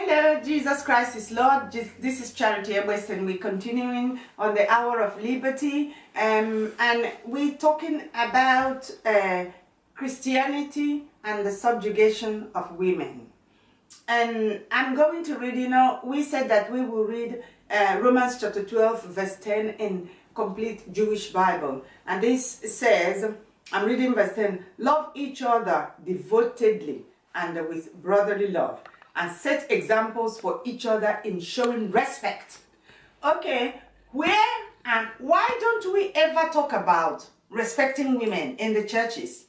Hello, Jesus Christ is Lord. This is Charity West, and we're continuing on the Hour of Liberty. And we're talking about Christianity and the subjugation of women. And I'm going to read, we said that we will read Romans chapter 12, verse 10 in complete Jewish Bible. And this says, I'm reading verse 10, love each other devotedly and with brotherly love, and set examples for each other in showing respect. Okay, where and why don't we ever talk about respecting women in the churches?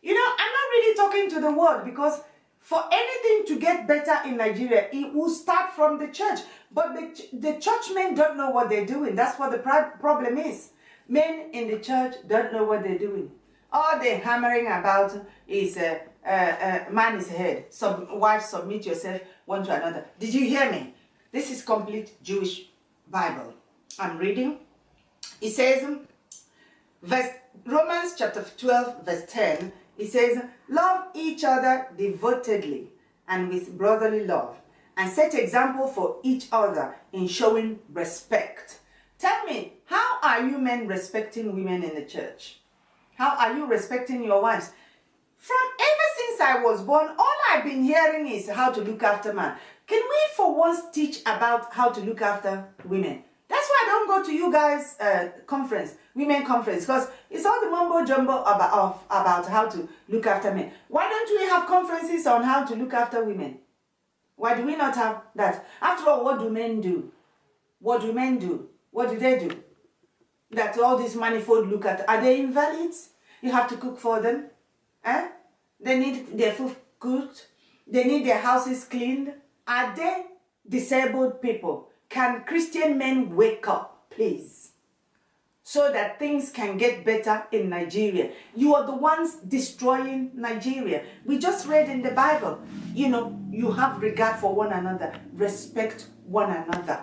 I'm not really talking to the world, because for anything to get better in Nigeria, it will start from the church. But the churchmen don't know what they're doing. That's what the problem is. Men in the church don't know what they're doing. All they're hammering about is man is head. Wife, submit yourself one to another. Did you hear me? This is complete Jewish Bible. I'm reading. It says, Romans chapter 12, verse 10, it says, love each other devotedly and with brotherly love, and set example for each other in showing respect. Tell me, how are you men respecting women in the church? How are you respecting your wives? Ever since I was born, all I've been hearing is how to look after man. Can we for once teach about how to look after women? That's why I don't go to you guys' conference, women conference, because it's all the mumbo jumbo about how to look after men. Why don't we have conferences on how to look after women? Why do we not have that? After all, what do men do? What do men do? What do they do? That all these manifold look at, are they invalids? You have to cook for them? Eh? They need their food cooked? They need their houses cleaned? Are they disabled people? Can Christian men wake up, please? So that things can get better in Nigeria. You are the ones destroying Nigeria. We just read in the Bible, you have regard for one another. Respect one another.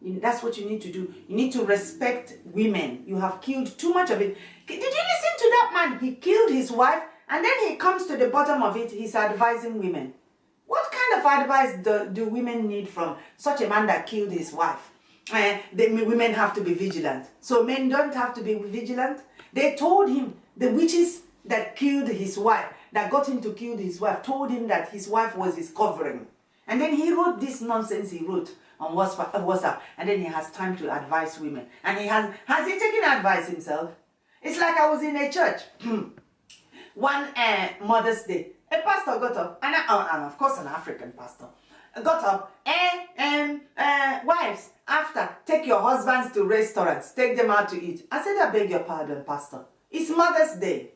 That's what you need to do. You need to respect women. You have killed too much of it. Did you listen to that man? He killed his wife, and then he comes to the bottom of it. He's advising women. What kind of advice do women need from such a man that killed his wife? The women have to be vigilant. So men don't have to be vigilant. They told him, the witches that killed his wife, that got him to kill his wife, told him that his wife was his covering. And then he wrote this nonsense he wrote on WhatsApp, and then he has time to advise women. And has he taken advice himself? It's like I was in a church. One Mother's Day, a pastor got up, and of course an African pastor, got up, wives, after, take your husbands to restaurants, take them out to eat. I said, I beg your pardon, pastor. It's Mother's Day.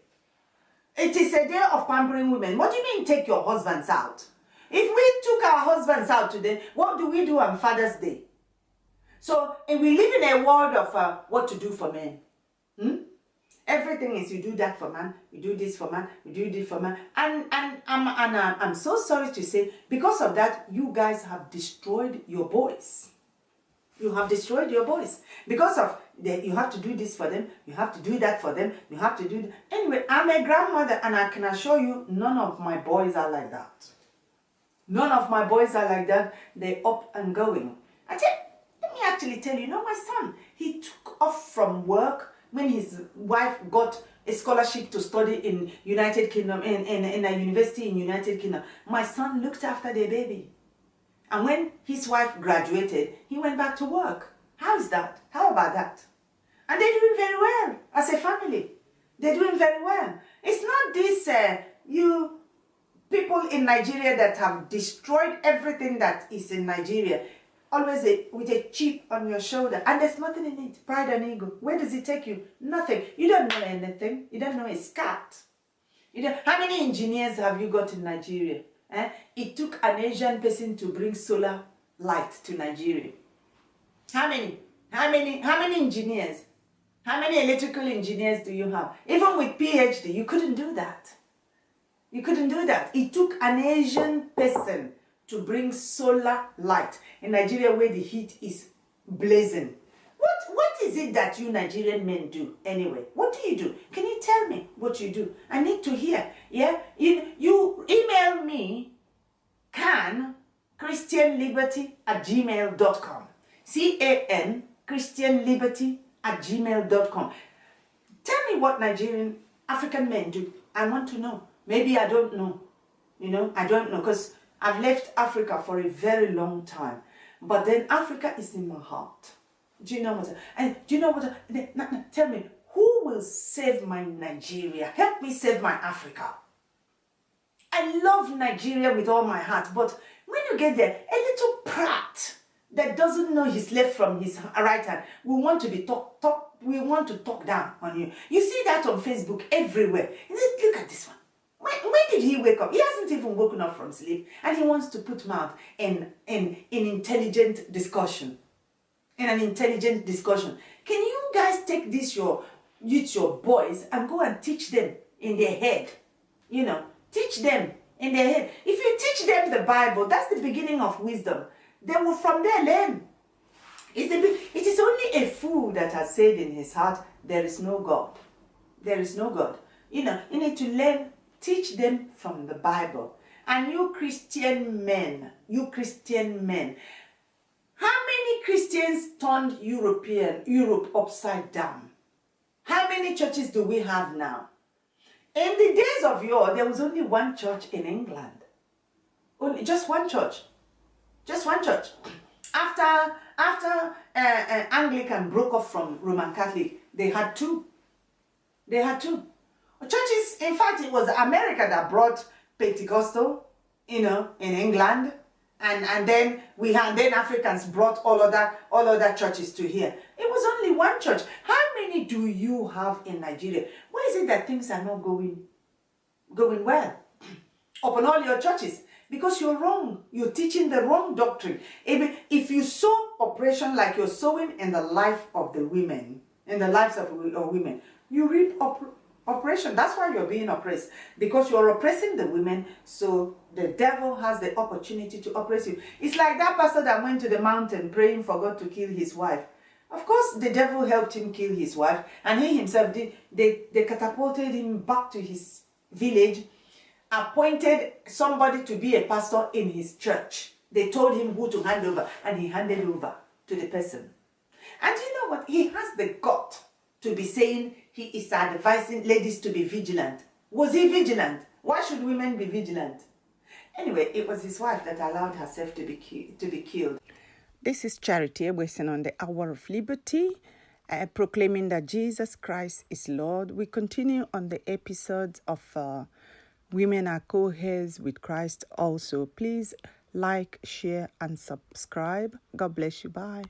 It is a day of pampering women. What do you mean take your husbands out? If we took our husbands out today, what do we do on Father's Day? So, and we live in a world of what to do for men. Everything is you do that for man, you do this for man, you do this for man. And I'm so sorry to say, because of that, you guys have destroyed your boys. You have destroyed your boys. Because of that, you have to do this for them, you have to do that for them, you have to do that. Anyway, I'm a grandmother, and I can assure you, none of my boys are like that. None of my boys are like that. They're up and going. Let me actually tell you, my son, he took off from work when his wife got a scholarship to study in United Kingdom, in a university in United Kingdom. My son looked after their baby. And when his wife graduated, he went back to work. How is that? How about that? And they're doing very well as a family. They're doing very well. It's not this, you people in Nigeria that have destroyed everything that is in Nigeria, always with a chip on your shoulder, and there's nothing in it. Pride and ego. Where does it take you? Nothing. You don't know anything. You don't know a scat. How many engineers have you got in Nigeria? It took an Asian person to bring solar light to Nigeria. How many? How many engineers? How many electrical engineers do you have? Even with PhD, you couldn't do that. You couldn't do that. It took an Asian person to bring solar light in Nigeria, where the heat is blazing. What is it that you Nigerian men do anyway? What do you do? Can you tell me what you do? I need to hear. Yeah? You email me, can CanChristianLiberty@gmail.com. CAN ChristianLiberty@gmail.com. Tell me what Nigerian African men do. I want to know. Maybe I don't know. I don't know, because I've left Africa for a very long time. But then Africa is in my heart. Do you know what? And do you know what? Tell me, who will save my Nigeria? Help me save my Africa. I love Nigeria with all my heart, but when you get there, a little prat that doesn't know his left from his right hand, we want to talk down on you. You see that on Facebook everywhere. Look at this one. When did he wake up? He hasn't even woken up from sleep, and he wants to put mouth in intelligent discussion. In an intelligent discussion. Can you guys take this your boys and go and teach them in their head? Teach them in their head. If you teach them the Bible, that's the beginning of wisdom. They will from there learn. It is only a fool that has said in his heart, there is no God. There is no God. You need to learn. Teach them from the Bible. And you Christian men, how many Christians turned Europe upside down? How many churches do we have now? In the days of yore, there was only one church in England. Just one church. Just one church. After Anglican broke off from Roman Catholic, they had two. Churches, in fact, it was America that brought Pentecostal, in England, and then Africans brought all other churches to here. It was only one church. How many do you have in Nigeria? Why is it that things are not going well upon all your churches? Because you're wrong. You're teaching the wrong doctrine. If you sow oppression like you're sowing in the life of the women, in the lives of women, you reap oppression. That's why you're being oppressed, because you're oppressing the women, so the devil has the opportunity to oppress you. It's like that pastor that went to the mountain praying for God to kill his wife. Of course, the devil helped him kill his wife, and he himself they catapulted him back to his village, appointed somebody to be a pastor in his church. They told him who to hand over, and he handed over to the person. And you know what? He has the gut to be saying he is advising ladies to be vigilant. Was he vigilant? Why should women be vigilant? Anyway, it was his wife that allowed herself to be killed. This is Charity Ebwesen on the Hour of Liberty, proclaiming that Jesus Christ is Lord. We continue on the episodes of Women Are Co-Heirs with Christ also. Please like, share, and subscribe. God bless you. Bye.